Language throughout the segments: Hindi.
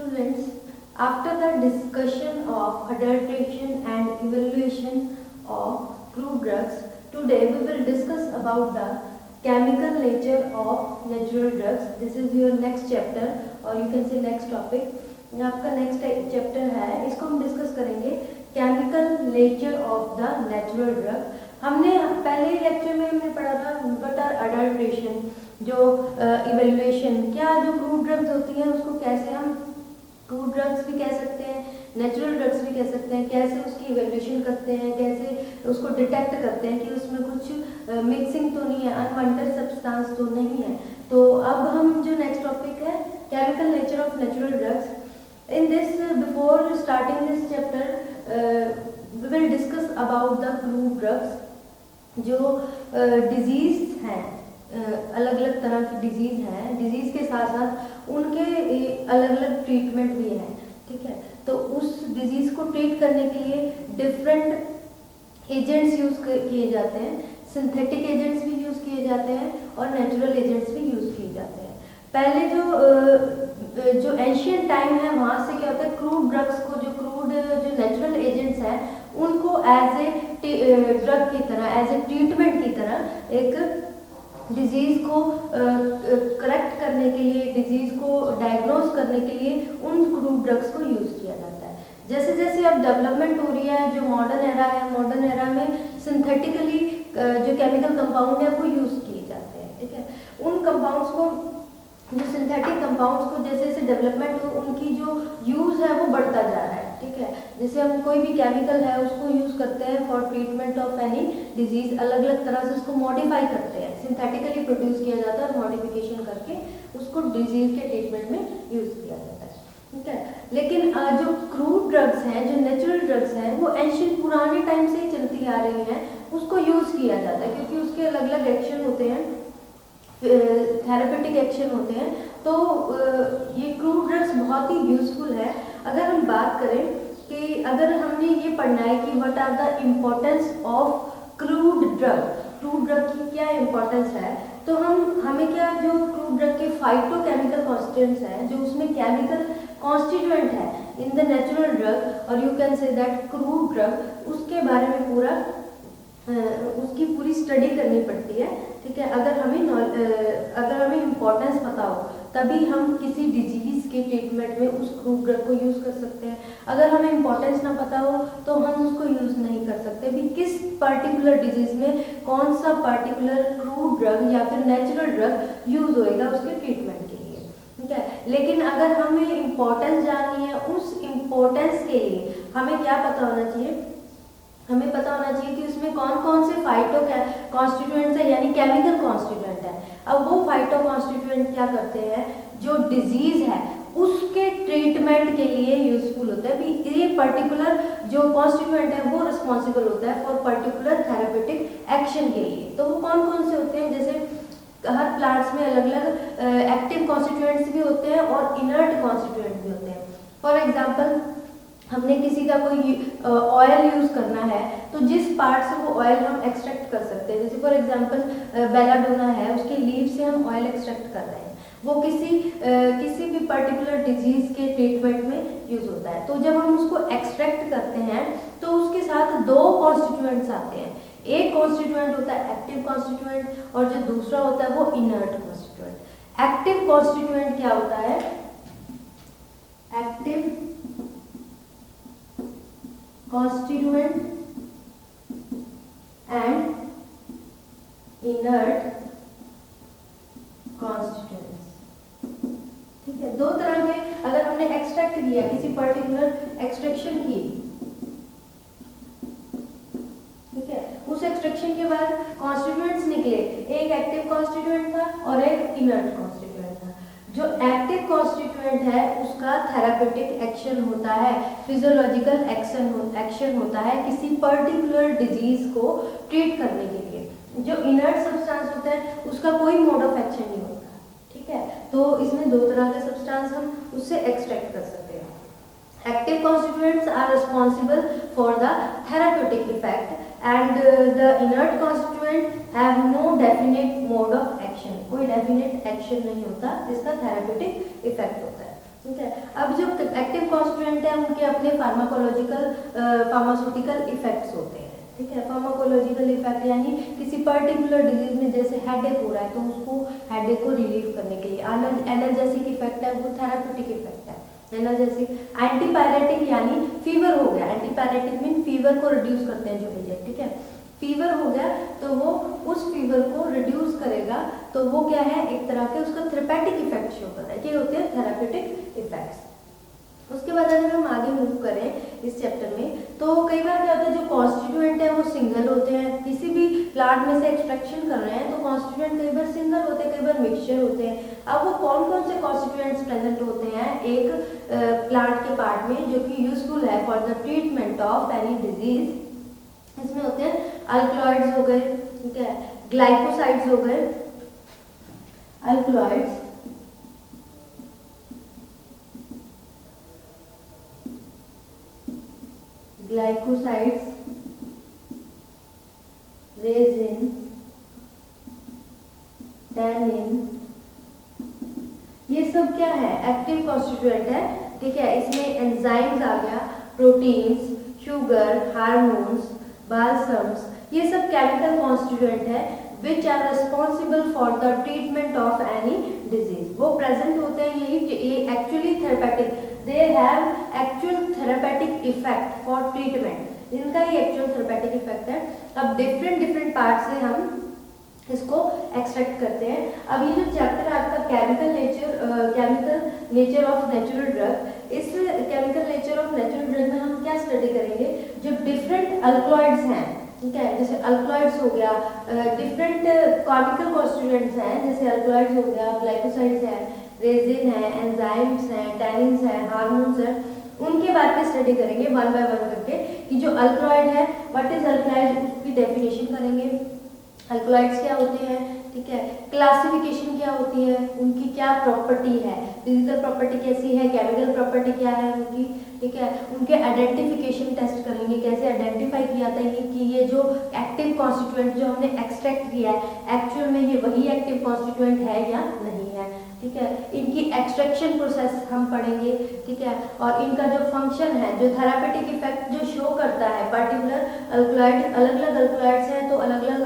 Students, after the discussion of adulteration and evaluation of crude drugs, today we will discuss about the chemical nature of natural drugs. This is your next chapter or you can say next topic. आपका नेक्स्ट चैप्टर है, इसको हम डिस्कस करेंगे chemical nature of the natural drug. हमने पहले लेक्चर में हमने पढ़ा था व्हाट आर अडल्ट्रेशन, जो इवेल्युएशन, क्या जो क्रूड ड्रग्स होती हैं उसको कैसे हम क्रूड ड्रग्स भी कह सकते हैं, नेचुरल ड्रग्स भी कह सकते हैं, कैसे उसकी इवेल्युएशन करते हैं, कैसे उसको डिटेक्ट करते हैं कि उसमें कुछ मिक्सिंग तो नहीं है, अनवांटेड सब्सटेंस तो नहीं है। तो अब हम जो नेक्स्ट टॉपिक है chemical nature of natural drugs. In this, before starting this chapter, we will discuss about the crude drugs, जो डिजीज हैं, अलग अलग तरह की डिजीज हैं, डिजीज के साथ साथ उनके अलग अलग ट्रीटमेंट भी हैं, ठीक है। तो उस डिजीज को ट्रीट करने के लिए डिफरेंट एजेंट्स यूज किए जाते हैं, सिंथेटिक एजेंट्स भी यूज किए जाते हैं और नेचुरल एजेंट्स भी यूज किए जाते हैं। पहले जो एंशियंट टाइम है वहाँ से क्या होता है, क्रूड ड्रग्स को, जो नेचुरल एजेंट्स हैं उनको एज ए ड्रग की तरह, एज ए ट्रीटमेंट की तरह एक डिजीज को करेक्ट करने के लिए, डिजीज को डायग्नोज करने के लिए उन क्रूड ड्रग्स को यूज किया जाता है। जैसे जैसे अब डेवलपमेंट हो रही है, जो मॉडर्न एरा है, मॉडर्न एरा में सिंथेटिकली जो केमिकल कंपाउंड है वो यूज किए जाते हैं, ठीक है। उन कंपाउंड्स को, जो सिंथेटिक कंपाउंड्स को जैसे जैसे डेवलपमेंट हो, उनकी जो यूज़ है वो बढ़ता जा रहा है, ठीक है। जैसे हम कोई भी केमिकल है उसको यूज़ करते हैं for treatment of any disease, अलग अलग तरह से उसको मॉडिफाई करते हैं, सिंथेटिकली प्रोड्यूस किया जाता है और मॉडिफिकेशन करके उसको डिजीज के ट्रीटमेंट में यूज़ किया जाता है, ठीक है। लेकिन जो क्रूड ड्रग्स हैं, जो नेचुरल ड्रग्स हैं, वो एंशियंट पुराने टाइम से ही चलती आ रही हैं, उसको यूज़ किया जाता है क्योंकि उसके अलग अलग एक्शन होते हैं, थेरेपेटिक एक्शन होते हैं। तो ये क्रूड ड्रग्स बहुत ही यूजफुल है। अगर हम बात करें कि अगर हमने ये पढ़ना है कि what are the importance of crude drug की क्या इम्पोर्टेंस है, तो हमें क्या, जो क्रूड ड्रग के फाइटोकेमिकल कॉन्स्टिट्यूएंट्स हैं, जो उसमें केमिकल कॉन्स्टिट्यूएंट है इन द नेचुरल ड्रग, और you can say that crude drug, उसके बारे में उसकी पूरी स्टडी करनी पड़ती है, ठीक है। अगर हमें इम्पोर्टेंस पता हो तभी हम किसी डिजीज के ट्रीटमेंट में उस क्रूड ड्रग को यूज़ कर सकते हैं। अगर हमें इम्पोर्टेंस ना पता हो तो हम उसको यूज़ नहीं कर सकते भी। किस पर्टिकुलर डिजीज में कौन सा पर्टिकुलर क्रूड ड्रग या फिर नेचुरल ड्रग यूज़ होएगा उसके ट्रीटमेंट के लिए, ठीक है। लेकिन अगर हमें इम्पोर्टेंस जाननी है, उस इम्पोर्टेंस के लिए हमें क्या पता होना चाहिए, हमें पता होना चाहिए कि उसमें कौन कौन से फाइटो कॉन्स्टिट्यूएंट्स है, यानी केमिकल कॉन्स्टिट्यूएंट है। अब वो फाइटो कॉन्स्टिट्यूएंट क्या करते हैं, जो डिजीज है उसके ट्रीटमेंट के लिए यूजफुल होता है भी। ये पर्टिकुलर जो कॉन्स्टिट्यूएंट है वो रिस्पॉन्सिबल होता है फॉर पर्टिकुलर थेरेपेटिक एक्शन के लिए। तो वो कौन कौन से होते हैं, जैसे हर प्लांट्स में अलग अलग एक्टिव कॉन्स्टिट्यूएंट्स भी होते हैं और इनर्ट कॉन्स्टिट्यूएंट भी होते हैं। फॉर एग्जाम्पल, हमने किसी का कोई ऑयल यूज़ करना है तो जिस पार्ट से वो ऑयल हम एक्सट्रैक्ट कर सकते हैं, जैसे फॉर एग्जांपल बेलाडोना है, उसके लीव से हम ऑयल एक्सट्रैक्ट कर रहे हैं, वो किसी भी पर्टिकुलर डिजीज के ट्रीटमेंट में यूज़ होता है। तो जब हम उसको एक्सट्रैक्ट करते हैं तो उसके साथ दो कॉन्स्टिट्यूएंट्स आते हैं। एक कॉन्स्टिट्यूएंट होता है एक्टिव कॉन्स्टिट्यूएंट और जो दूसरा होता है वो इनर्ट कॉन्स्टिट्यूएंट। एक्टिव कॉन्स्टिट्यूएंट क्या होता है, active constituent and inert constituents, ठीक है। दो तरह के, अगर हमने एक्सट्रैक्ट किया, किसी पर्टिकुलर एक्सट्रैक्शन की, ठीक है, उस एक्सट्रैक्शन के बाद कॉन्स्टिट्यूएंट्स निकले, एक एक्टिव कॉन्स्टिट्यूएंट था और एक इनर्ट कॉन्स्टिट्यूएंट था। जो एक्टिव कॉन्स्टिट्यूएंट है उसका थेरापेटिक एक्शन होता है, फिजियोलॉजिकल एक्शन होता है किसी पर्टिकुलर डिजीज को ट्रीट करने के लिए। जो इनर्ट सब्सटेंस होता है उसका कोई मोड ऑफ एक्शन नहीं होता, ठीक है। तो इसमें दो तरह के सब्सटेंस हम उससे एक्सट्रैक्ट कर सकते हैं। Active constituents are responsible for the therapeutic effect and the inert constituent have no definite mode of action, कोई definite action नहीं होता जिसका therapeutic effect होता है। ठीक है। अब जो एक्टिव कॉन्स्टिट्यूएंट है उनके अपने फार्मास्यूटिकल इफेक्ट्स होते हैं। ठीक है, फार्माकोलॉजिकल इफेक्ट यानी किसी पर्टिकुलर डिजीज में जैसे हेडेक हो रहा है तो उसको हेडेक को रिलीव करने के लिए एनाल्जेसिक इफेक्ट है, वो थेराप्यूटिक इफेक्ट है। एनाल्जेसिक, एंटीपायरेटिक यानी फीवर हो गया, एंटीपायरेटिक मीन फीवर को रिड्यूस करते हैं जो एजेंट। ठीक है, फीवर हो गया तो वो उस फीवर को रिड्यूस करेगा, तो वो क्या है, एक तरह के उसका थेरेपेटिक इफेक्ट शो करता है। ये होते हैं थेराप्यूटिक इफेक्ट्स। उसके बाद अगर हम आगे मूव करें इस चैप्टर में, तो कई बार क्या होता है, जो कॉन्स्टिट्यूएंट है वो सिंगल होते हैं। किसी भी प्लांट में से एक्सट्रैक्शन कर रहे हैं तो कॉन्स्टिट्यूएंट कई बार सिंगल होते हैं, कई बार मिक्सचर होते हैं। अब वो कौन कौन से कॉन्स्टिट्यूएंट्स प्रेजेंट होते हैं एक प्लांट के पार्ट में जो कि यूजफुल है for the treatment of any disease? इसमें होते हैं अल्कलॉइड्स हो गए, ठीक है, ग्लाइकोसाइड्स हो गए, अल्कलॉइड्स, ग्लाइकोसाइड्स, रेजिन, टैनिन, ये सब क्या है, एक्टिव कॉन्स्टिट्यूएंट है। ठीक है, इसमें एंजाइम्स आ गया, प्रोटीन्स, शुगर, हार्मोन्स, बाल्सम्स, ये सब केमिकल कॉन्स्टिट्यूएंट है which are responsible for the treatment of any disease. वो प्रेजेंट होते हैं, ये actually therapeutic, they have actual therapeutic effect for treatment, इनका ही एक्चुअल थेरेपेटिक इफेक्ट है। अब डिफरेंट पार्ट से हम इसको एक्सट्रैक्ट करते हैं। अब ये जो चैप्टर है आपका chemical nature of natural drug, इस chemical nature of natural drug में हम क्या स्टडी करेंगे, जो डिफरेंट अल्कलॉइड्स हैं, ठीक है, जैसे अल्कलॉइड्स हो गया, डिफरेंट केमिकल कॉन्स्टिट्यूएंट्स हैं, जैसे अल्कलॉइड्स हो गया, ग्लाइकोसाइड्स हैं, रेजिन है, एंजाइम्स हैं, टैनिन्स हैं, हार्मोन्स हैं, उनके बारे में स्टडी करेंगे वन बाय वन करके कि जो अल्कलॉइड है, व्हाट इज अल्कलॉइड, उसकी डेफिनेशन करेंगे, अल्कलॉइड्स क्या होते हैं, ठीक है, क्लासिफिकेशन क्या होती है, उनकी क्या प्रॉपर्टी है, फिजिकल प्रॉपर्टी कैसी है, केमिकल प्रॉपर्टी क्या है उनकी, ठीक है, उनके आइडेंटिफिकेशन टेस्ट करेंगे, कैसे आइडेंटिफाई किया जाता है कि ये जो एक्टिव कॉन्स्टिट्यूएंट जो हमने एक्सट्रैक्ट किया है एक्चुअल में ये वही एक्टिव कॉन्स्टिट्यूएंट है या नहीं है। ठीक है, इनकी एक्सट्रैक्शन प्रोसेस हम पढ़ेंगे। ठीक है, और इनका जो फंक्शन है, जो थेरापेटिक इफेक्ट जो शो करता है, पर्टिकुलर अल्कलॉइड, अलग अलग अल्कलॉइड्स हैं तो अलग अलग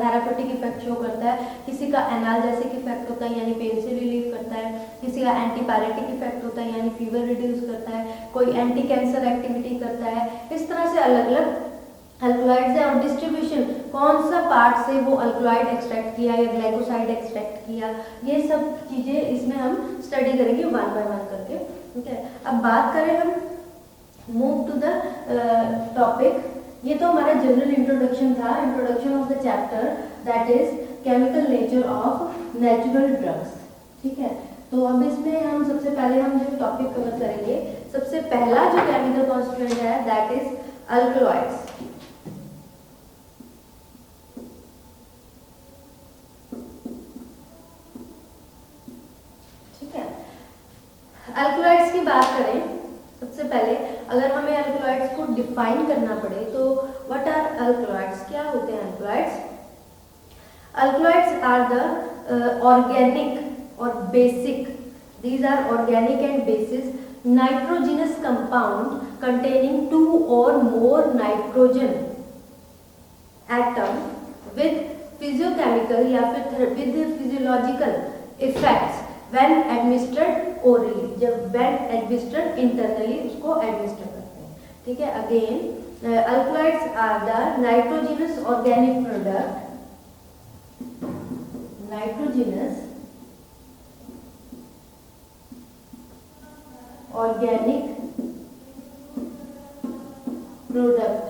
थेरापेटिक इफेक्ट शो करता है। किसी का एनाल्जेसिक इफेक्ट होता है यानी पेन से रिलीफ करता है, किसी का एंटीपायरेटिक इफेक्ट होता है यानी फीवर रिड्यूस करता है, कोई एंटी कैंसर एक्टिविटी करता है। इस तरह से अलग अलग अल्कलॉइड्स है, और डिस्ट्रीब्यूशन कौन सा पार्ट से वो अल्कलॉइड एक्सट्रैक्ट किया या ग्लाइकोसाइड एक्सट्रैक्ट किया, ये सब चीजें इसमें हम स्टडी करेंगे वन बाय वन करके। ठीक है, अब बात करें हम मूव टू द टॉपिक, ये तो हमारा जनरल इंट्रोडक्शन था, introduction of the chapter that is chemical nature of natural drugs. ठीक है, तो अब इसमें हम सबसे पहले हम जो टॉपिक कवर करेंगे, सबसे पहला जो केमिकल कॉन्स्टिट्यूएंट है दैट इज अल्कलॉइड्स। अल्कलॉइड्स की बात करें, सबसे पहले अगर हमें अल्कलॉइड्स को डिफाइन करना पड़े तो व्हाट आर अल्कलॉइड्स, क्या होते हैं alkaloids? Alkaloids are the organic और basic, these are organic and basic nitrogenous compound containing two और more nitrogen atom with physiochemical या फिर with physiological effects when administered orally, जब when administered internally उसको administer करते हैं। ठीक है, again alkaloids are the nitrogenous organic product, nitrogenous organic product।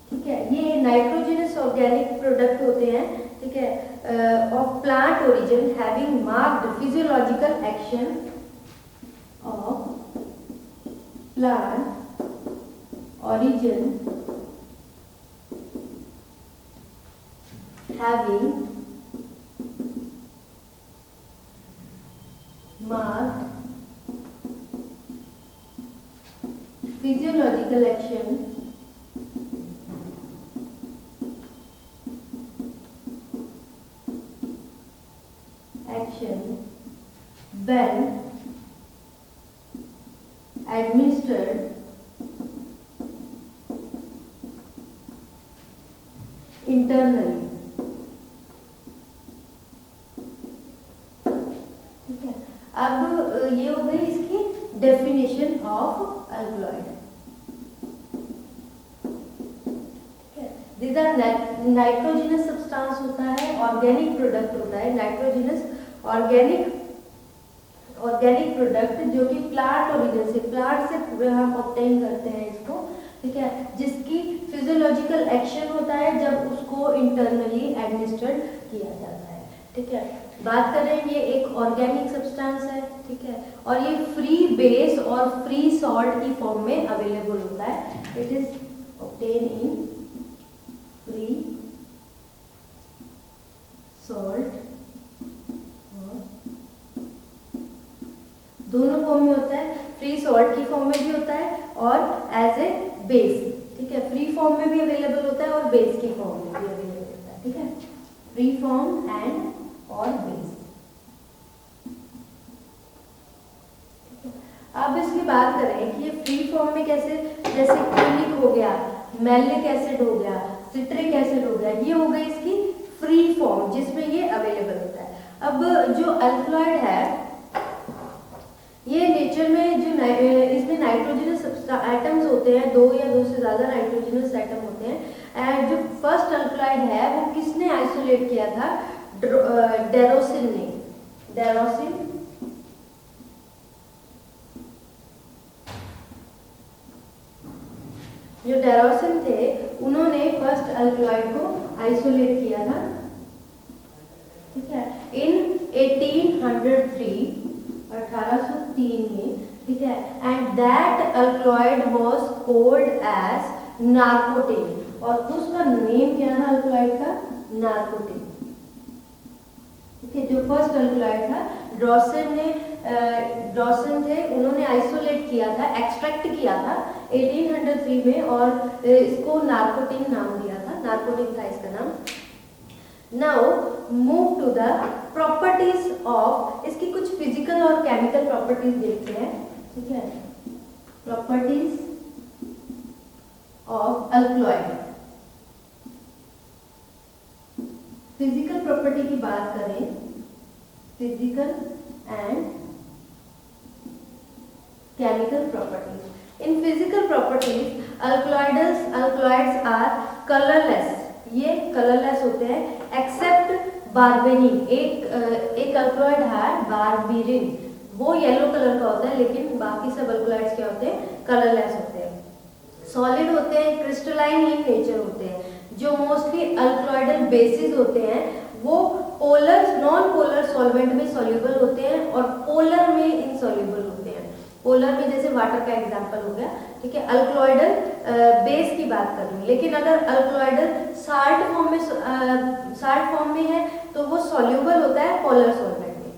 ठीक है, ये नाइट्रोजनस ऑर्गेनिक प्रोडक्ट होते हैं, ठीक है, of plant origin having marked physiological action of plant origin having marked physiological action when administered internally. ठीक है, अब ये हो गई इसकी definition of alkaloid. These are nitrogenous substance होता है, ऑर्गेनिक प्रोडक्ट होता है, नाइट्रोजिनस ऑर्गेनिक प्रोडक्ट जो कि प्लांट ओरिजिन से, प्लांट से हम ऑब्टेन करते हैं इसको, ठीक है, जिसकी फिजियोलॉजिकल एक्शन होता है जब उसको इंटरनली एडमिनिस्ट्रेट किया जाता है। ठीक है, बात करें ये एक ऑर्गेनिक सब्सटेंस है, ठीक है, और ये फ्री बेस और फ्री सॉल्ट की फॉर्म में अवेलेबल होता है। It is obtain in free salt, दोनों फॉर्म में होता है, फ्री सॉल्ट की फॉर्म में भी होता है और एज ए बेस। ठीक है, फ्री फॉर्म में भी अवेलेबल होता है और बेस की फॉर्म में भी अवेलेबल होता है। ठीक है, फ्री फॉर्म एंड और बेस। अब इसकी बात करें कि ये फ्री फॉर्म में कैसे, जैसे क्लिनिक हो गया, मैलिक एसिड हो गया, सिट्रिक एसिड हो गया, ये हो गई इसकी फ्री फॉर्म जिसमें ये अवेलेबल होता है। अब जो अल्कलॉइड है ये नेचर में जो इसमें नाइट्रोजनस एटम्स होते हैं, दो या दो से ज्यादा नाइट्रोजनस एटम होते हैं। जो फर्स्ट अल्कलॉइड है वो किसने आइसोलेट किया था? डेरोसिन ने। डेरोसिन जो डेरोसिन थे उन्होंने फर्स्ट अल्कलॉइड को आइसोलेट किया था। ठीक है, इन 1803 1803 में। ठीक है, and that alkaloid was called as narcotine, और उसका नेम क्या था अल्कलॉइड का? नार्कोटिन। ठीक है, जो फर्स्ट अल्कलॉइड था ड्रॉसन थे, उन्होंने आइसोलेट किया था, एक्सट्रैक्ट किया था 1803 में और इसको नार्कोटिन नाम दिया था, नार्कोटिन था इसका नाम। Now move to the properties of, इसकी कुछ फिजिकल और केमिकल प्रॉपर्टीज देखते हैं। ठीक है, properties of alkaloid. Physical property की बात करें, physical and chemical properties. In physical properties alkaloids are colourless, ये कलरलेस होते हैं, एक्सेप्ट बार्बेरिन। एक अल्कलॉइड है बार्बेरिन, वो येलो कलर का होता है, लेकिन बाकी सब अल्कलॉइड्स क्या होते हैं? कलरलेस होते हैं। सॉलिड होते हैं, क्रिस्टलाइन इन नेचर होते हैं। जो मोस्टली अल्कलॉइडल बेसिस होते हैं वो पोलर, नॉन पोलर सॉल्वेंट में सॉल्युबल होते हैं और पोलर में इनसॉल्युबल होते हैं। पोलर में जैसे वाटर का एग्जांपल हो गया। ठीक है, अल्कलॉइडल बेस की बात कर रही हूँ, लेकिन अगर अल्कलॉइडल साल्ट फॉर्म में है तो वो सॉल्युबल होता है पोलर सॉल्वेंट में।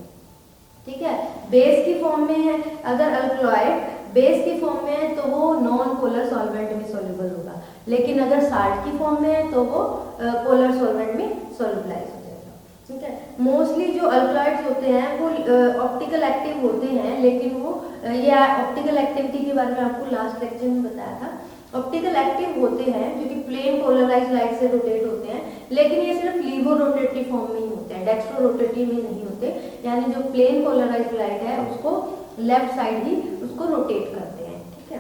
ठीक है, बेस की फॉर्म में है, अगर अल्कलॉइड बेस की फॉर्म में है तो वो नॉन पोलर सॉल्वेंट में सॉल्युबल होगा, लेकिन अगर साल्ट की फॉर्म में है तो वो पोलर सॉल्वेंट में सॉल्युबलाइज हो जाएगा। ठीक है, मोस्टली जो अल्कलॉइड्स होते हैं वो ऑप्टिकल एक्टिव होते हैं, लेकिन वो ये ऑप्टिकल एक्टिविटी के बारे में आपको लास्ट लेक्चर में बताया था। ऑप्टिकल एक्टिव होते हैं जो कि प्लेन पोलराइज्ड लाइट से रोटेट होते हैं, लेकिन ये सिर्फ लीवो रोटेटरी फॉर्म में ही होते हैं, डेक्स्ट्रो रोटेटरी में नहीं होते। यानी जो प्लेन पोलराइज्ड लाइट है उसको लेफ्ट साइड ही उसको रोटेट करते हैं। ठीक है,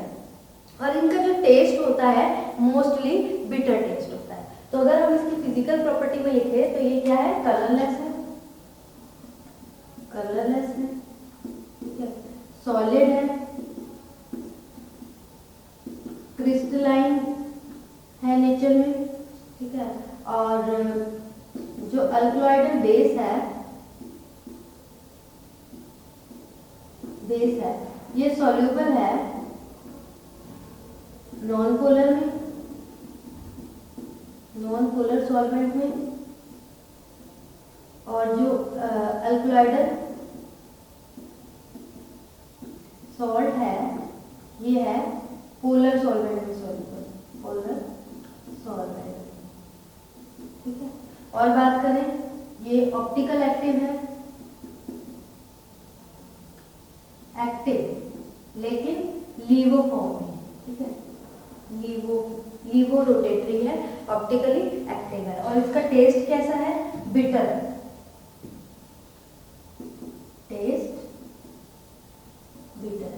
और इनका जो टेस्ट होता है मोस्टली बिटर टेस्ट होता है। तो अगर हम इसकी फिजिकल प्रॉपर्टी में लिखे तो ये क्या है? कलरलेस है, कलरलेस है। ठीक है, सॉलिड है, क्रिस्टलाइन है नेचर में। ठीक है, और जो अल्कलॉइडल बेस है ये सॉल्युबल है नॉन पोलर में, नॉन पोलर सॉल्वेंट में, और जो अल्कलॉइडल सॉल्ट है ये है पोलर सॉल्वेंट में सॉल्युबल, पोलर सॉल्वेंट। ठीक है, और बात करें ये ऑप्टिकल एक्टिव है, एक्टिव लेकिन लीवो फॉर्म में, ठीक है, लीवो रोटेटरी है, ऑप्टिकली एक्टिव है, और इसका टेस्ट कैसा है, बिटर, टेस्ट बिटर,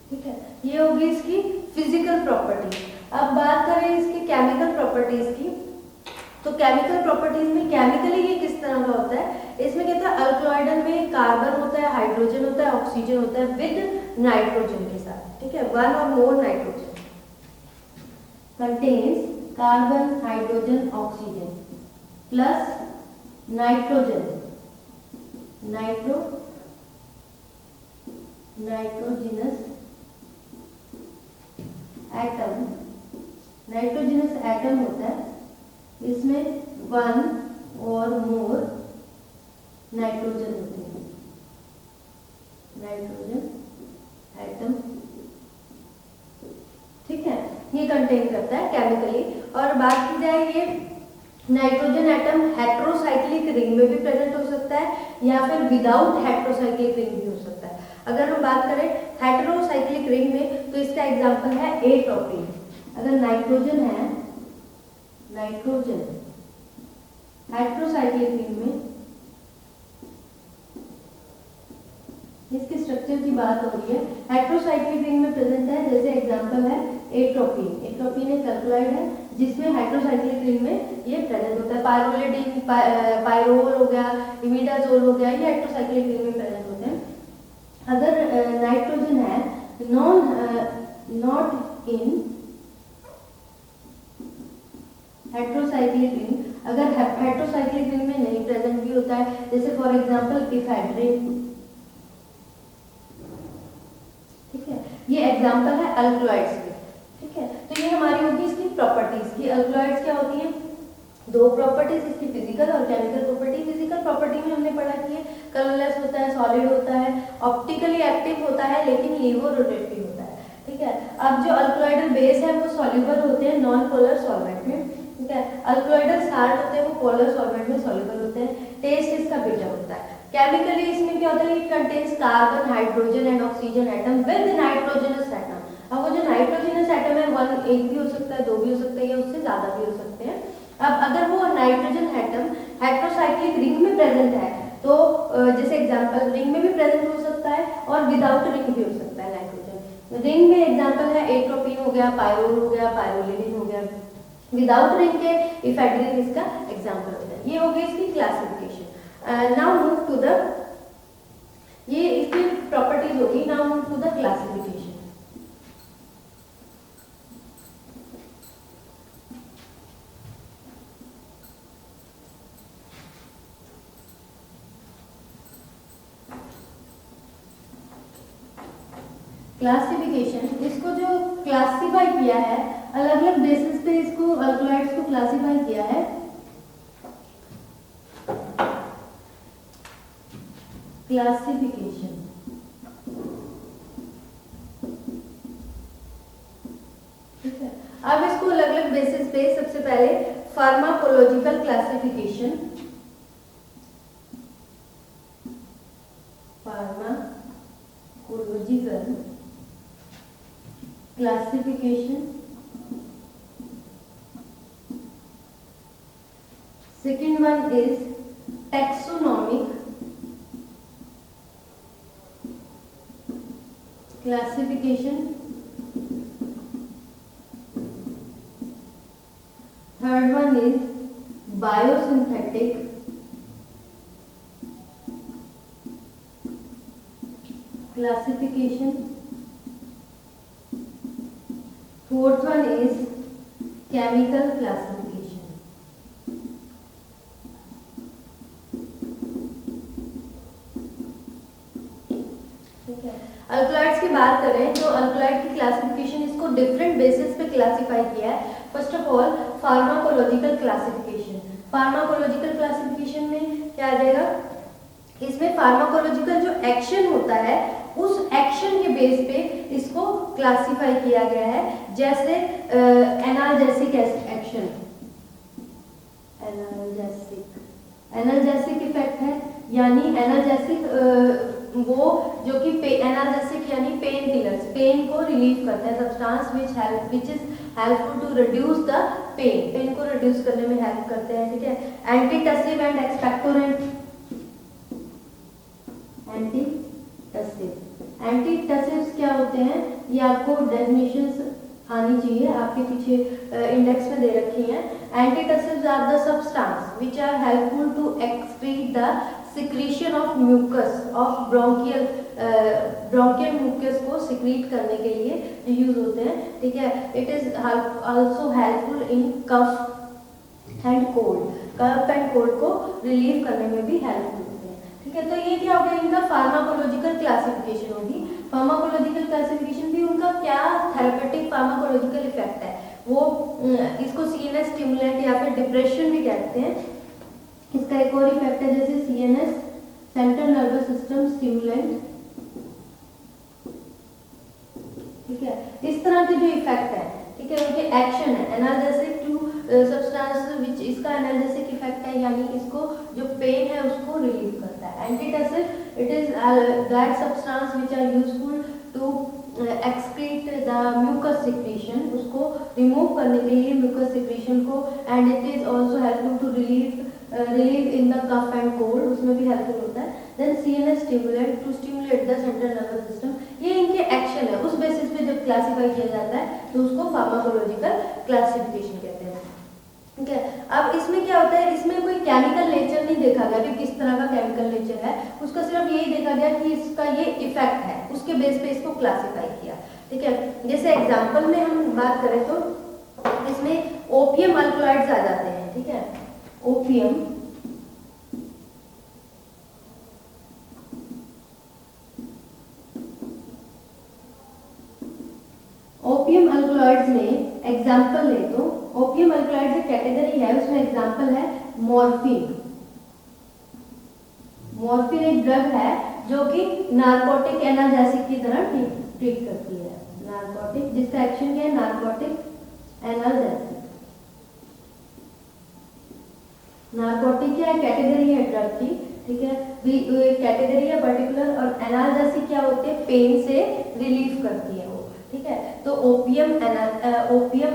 ठीक है। ये होगी इसकी फिजिकल प्रॉपर्टी। अब बात करें इसकी केमिकल प्रॉपर्टीज की, तो केमिकल प्रॉपर्टीज में केमिकली ये किस तरह का होता है, इसमें कहता है अल्कलॉइडल में कार्बन होता है, हाइड्रोजन होता है, ऑक्सीजन होता है विद नाइट्रोजन के साथ, ठीक है, वन और more nitrogen, contains carbon hydrogen oxygen plus nitrogen nitrogenous atom, nitrogenous atom होता है, इसमें वन और मोर नाइट्रोजन होते हैं, नाइट्रोजन एटम, ठीक है, ये कंटेन करता है केमिकली। और बात की जाए ये नाइट्रोजन एटम हेट्रोसाइक्लिक रिंग में भी प्रेजेंट हो सकता है या फिर विदाउट हेट्रोसाइक्लिक रिंग भी हो सकता है। अगर हम बात करें हेट्रोसाइक्लिक रिंग में तो इसका एग्जांपल है एट्रोपिन। अगर नाइट्रोजन है, नाइट्रोजन हेट्रोसाइक्लिक रिंग में, इसके स्ट्रक्चर की बात हो रही है, हेट्रोसाइक्लिक रिंग में प्रेजेंट है, जैसे एग्जांपल है एट्रोपिन। एट्रोपिन एक अल्कलॉइड है जिसमें हाइड्रोसाइक्लिक रिंग में ये प्रेजेंट होता है। पायरोलिडिन, पायरोल हो गया, इमिडाजोल हो गया, ये हेट्रोसाइक्लिक रिंग में प्रेजेंट होते हैं। अगर नाइट्रोजन है नॉट इन हेट्रोसाइक्लिक रिंग, अगर हेट्रोसाइक्लिक रिंग में नहीं प्रेजेंट भी होता है, जैसे फॉर एग्जांपल इफेड्रिन, ठीक है, ये एग्जांपल है अल्कलॉइड्स के, ठीक है। तो ये हमारी होगी इसकी प्रॉपर्टीज की। अल्कलॉइड्स क्या होती हैं, दो प्रॉपर्टीज, इसकी फिजिकल और केमिकल प्रॉपर्टी। फिजिकल प्रॉपर्टी में हमने पढ़ा कि कलरलेस होता है, सॉलिड होता है, ऑप्टिकली एक्टिव होता है, लेकिन लीवो रोटेटरी होता है, ठीक है। अब जो अल्कलॉइडल बेस है वो सॉल्युबल होते हैं नॉन पोलर सॉल्वेंट में, ठीक है। अल्कलॉइडल साल्ट होते हैं वो पोलर सॉल्वेंट में सॉल्युबल होते हैं। टेस्ट इसका बिटर होता है। केमिकली इसमें क्या होता है, it contains carbon hydrogen and oxygen atom with nitrogenous atom. अब वो जो नाइट्रोजनस एटम है, वन एक भी हो सकता है, दो भी हो सकता है, या उससे ज्यादा भी हो सकते हैं। अब अगर वो नाइट्रोजन एटम हेट्रोसाइक्लिक रिंग में प्रेजेंट है तो जैसे एग्जांपल रिंग में भी प्रेजेंट हो सकता है और विदाउट रिंग भी हो सकता है नाइट्रोजन। रिंग में एग्जांपल है एट्रोपिन हो गया, पायरोल हो गया, पायरोलिडिन हो गया। विदाउट रिंग के इफेड्रिन इसका एग्जांपल होता है। ये हो गई इसकी classification. Now move to the, ये इसकी प्रॉपर्टीज होगी। Now move to the classification. Classification, इसको जो क्लासिफाई किया है, अलग अलग बेसिस पे इसको अल्कलॉइड्स को क्लासिफाई किया है। क्लासिफिकेशन, ठीक है। अब इसको अलग अलग बेसिस पे, सबसे पहले pharmacological classification, pharmacological classification, second one is taxonomic classification, third one is biosynthetic classification, fourth one is chemical classification. ठीक है। अल्कलॉइड्स की बात करें तो अल्कलॉइड की क्लासिफिकेशन, इसको डिफरेंट बेसिस पे क्लासिफाई किया है। First of all pharmacological classification. Pharmacological classification में क्या आ जाएगा, इसमें फार्माकोलॉजिकल जो एक्शन होता है उस एक्शन के बेस पे इसको क्लासिफाई किया गया है। जैसे एनाल्जेसिक एक्शन, एनाल्जेसिक इफेक्ट है, यानी एनाल्जेसिक वो जो कि एनाल्जेसिक यानी पेन किलर्स, पेन को रिलीव करते हैं, substance which is helpful to reduce the pain, pain को रिड्यूस करने में हेल्प करते हैं, ठीक है। एंटीटसिव एंड एक्सपेक्टोरेंट, एंटीटसिव्स क्या होते हैं, ये आपको डेफिनेशंस आनी चाहिए, आपके पीछे इंडेक्स में दे रखी हैं। Antitussives are the substance which are helpful to excrete the secretion of mucus of bronchial mucus को सिक्रीट करने के लिए जो यूज होते हैं, ठीक है। It is also helpful in cough and cold, cough and cold को रिलीव करने में भी हेल्पफुल होते हैं, ठीक है। तो ये क्या हो गया, इनका फार्माकोलॉजिकल क्लासिफिकेशन होगी। फार्माकोलॉजिकल क्लासिफिकेशन भी उनका क्या थेरेपेटिक फार्माकोलॉजिकल इफेक्ट है, वो इसको सीएनएस स्टिमुलेंट या फिर डिप्रेशन भी कहते हैं। इसका एक और इफेक्ट है जैसे CNS central nervous system stimulant, ठीक है। इस तरह के जो इफेक्ट है, ठीक है, उनके एक्शन है एनाल्जेसिक टू सब्सटेंस विच, इसका एनाल्जेसिक इफेक्ट है यानी इसको जो पेन है उसको रिलीव करता है। Antitussive it is that substance which are useful to excrete the mucus secretion, उसको रिमूव करने के लिए म्यूकस सिक्रीशन को, and it is also helpful to relieve in the cough and cold, उसमें भी हेल्पफुल होता है। Then CNS stimulant to stimulate the central nervous system, ये इनके एक्शन है, उस बेसिस पे जब क्लासिफाई किया जाता है तो उसको फार्माकोलॉजिकल क्लासिफिकेशन कहते हैं, ठीक है। अब इसमें क्या होता है, इसमें कोई केमिकल नेचर नहीं देखा गया कि किस तरह का केमिकल नेचर है, उसका सिर्फ यही देखा गया कि इसका ये इफेक्ट है, उसके बेस पे इसको क्लासिफाई किया, ठीक है। जैसे एग्जांपल में हम बात करें तो इसमें ओपियम अल्कलॉइड्स आ जाते हैं, ठीक है। ओपियम अल्कलॉइड्स में एग्जांपल ले तो ओपियम अल्कलॉइड्स एक कैटेगरी है, उसमें एग्जांपल है मॉर्फिन। मॉर्फिन एक ड्रग है जो कि नारकोटिक एनाल्जेसिक की तरह ट्रीट करती है, नारकोटिक, जिसका एक्शन क्या है, नारकोटिक एनाल्जेसिक। नारकोटिक क्या है, कैटेगरी है ड्रग की, ठीक है, कैटेगरी है पर्टिकुलर, और एनाल्जेसिक क्या होते हैं, पेन से रिलीफ करती है वो, ठीक है। तो ओपियम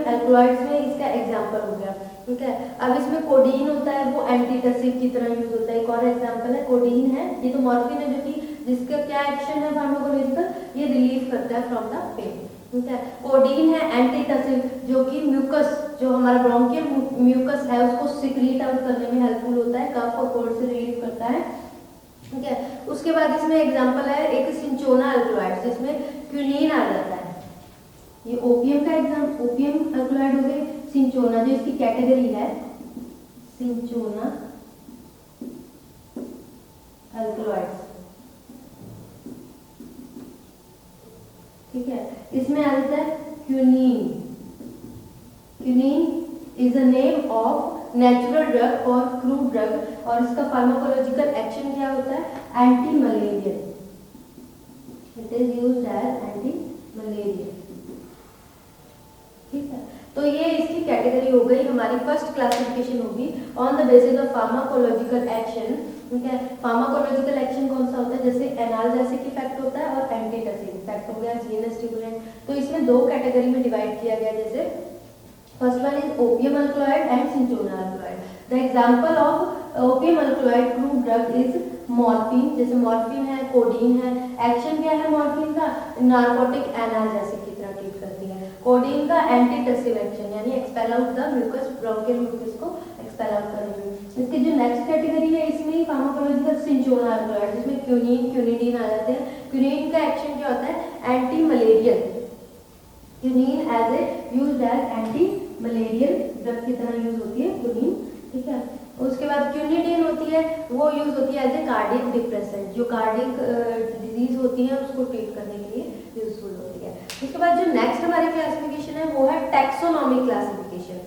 अल्कलॉइड्स में इसका एग्जांपल हो गया, ठीक है। अब इसमें कोडीन होता है, वो एंटीटसिव की तरह यूज होता है, एक और एग्जांपल है कोडीन है, ये तो मॉर्फिन है जो कि जिसका क्या एक्शन है फार्माकोलॉजिकल, ये रिलीव करता है फ्रॉम द पेन, ठीक है। कोडीन है एंटीटसिव जो कि म्यूकस, जो हमारा ब्रोंकियल म्यूकस है उसको सिक्रीट आउट करने में हेल्पफुल होता है, कफ और कोल्ड से रिलीव करता है, ठीक है। उसके बाद इसमें एग्जांपल है एक सिंचोना अल्कलॉइड जिसमें क्विनीन आ जाता है, ये ओपियम का ओपियम अल्कलॉइड हो गए। सिंचोना जो इसकी कैटेगरी है, सिंचोना अल्कलॉइड्स, ठीक है। इसमें आ जाता है quinine. Quinine is a name of natural drug और क्रूड ड्रग, और इसका फार्माकोलॉजिकल एक्शन क्या होता है, anti malarial, it is used as anti malarial, ठीक है। तो ये इसकी कैटेगरी हो गई, हमारी फर्स्ट क्लासिफिकेशन होगी on the basis of pharmacological action, ठीक है। फार्माकोलॉजिकल एक्शन कौन सा होता है, जैसे एनाल्जेसिक इफेक्ट होता है और एंटीटसिव इफेक्ट हो गया, सीएनएस स्टिमुलेंट। तो इसमें दो कैटेगरी में डिवाइड किया गया, जैसे first one is opium alkaloid and सिंचोना alkaloid. The example of opium alkaloid crude drug is morphine, जैसे मॉर्फिन है, कोडीन है। एक्शन क्या है मॉर्फिन का, नारकोटिक एनाल्जेसिक की तरह ट्रीट करती है। कोडीन का एंटीटसिव एक्शन यानी expel out the mucus, bronchial mucus को एक्सपेल आउट करने में। इसकी जो नेक्स्ट कैटेगरी है इसमें फार्माकोलॉजिकल सिंचोना अल्कलॉइड, जिसमें क्विनीन, क्विनिडीन आ जाते हैं। क्विनीन का एक्शन क्या होता है, anti malarial, quinine as a used as anti malarial drug की तरह यूज होती है क्विनीन, ठीक है। उसके बाद क्विनिडीन होती है, वो यूज होती है एज ए कार्डियक डिप्रेसेंट, जो कार्डियक डिजीज होती है उसको ट्रीट करने के लिए यूजफुल होती है। उसके बाद जो नेक्स्ट हमारी क्लासिफिकेशन है वो है टैक्सोनॉमी क्लासिफिकेशन।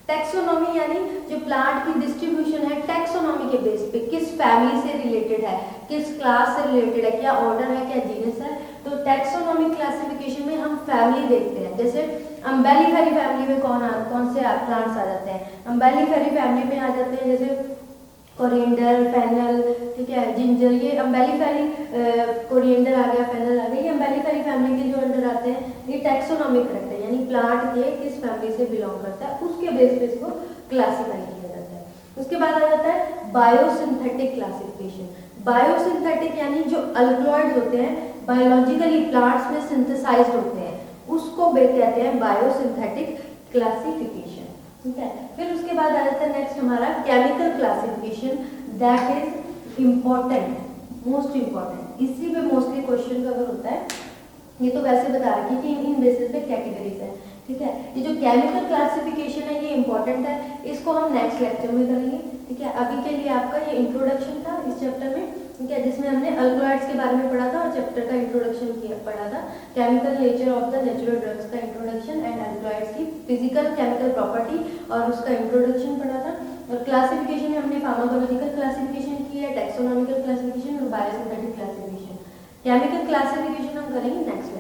टैक्सोनॉमी यानी जो प्लांट की डिस्ट्रीब्यूशन है टैक्सोनॉमी के बेस पे, किस फैमिली से रिलेटेड है, किस क्लास से रिलेटेड है, क्या ऑर्डर है, क्या जीनस है। तो टैक्सोनॉमी क्लासिफिकेशन में हम फैमिली देखते हैं, जैसे अम्बेलिफेरी फैमिली में कौन से प्लांट्स आ जाते हैं, अम्बेलिफेरी फैमिली में आ जाते हैं जैसे कोरिएंडर, फेनल, ठीक है, क्या है, जिंजर, ये अम्बेलिफेरी, कोरिएंडर आ गया, फेनल आ गया, ये अम्बेलिफेरी फैमिली के जो अंडर आते हैं। ये टैक्सोनॉमिक करते हैं, यानी प्लांट के किस फैमिली से बिलोंग करता है उसके बेस पे इसको क्लासीफाई किया जाता है। उसके बाद आ जाता है बायोसिंथेटिक क्लासिफिकेशन। बायोसिंथेटिक यानी जो अल्कलॉइड्स होते हैं बायोलॉजिकली प्लांट्स में सिंथेसाइज्ड होते हैं, उसको कहते हैं बायोसिंथेटिक क्लासिफिकेशन। ठीक है, फिर उसके बाद आ जाता है नेक्स्ट हमारा chemical classification, that is important, most important. इसी पे मोस्टली क्वेश्चन कवर होता है। ये तो वैसे बता रखी कि इन बेसिस पे कैटेगरीज है। ठीक है, ये जो केमिकल क्लासिफिकेशन है ये इंपॉर्टेंट है, इसको हम नेक्स्ट लेक्चर में करेंगे। ठीक है, अभी के लिए आपका ये इंट्रोडक्शन था इस चैप्टर में। ठीक है, जिसमें हमने अल्कलॉइड्स के बारे में पढ़ा था और चैप्टर का इंट्रोडक्शन किया पढ़ा था, chemical nature of the natural drugs का इंट्रोडक्शन एंड अल्कलॉइड्स की फिजिकल केमिकल प्रॉपर्टी और उसका इंट्रोडक्शन पढ़ा था। और क्लासिफिकेशन में हमने फार्माकोलॉजिकल क्लासिफिकेशन की है, टैक्सोनॉमिकल क्लासिफिकेशन और बायोसिंथेटिक क्लासिफिकेशन। केमिकल क्लासिफिकेशन हम करेंगे नेक्स्ट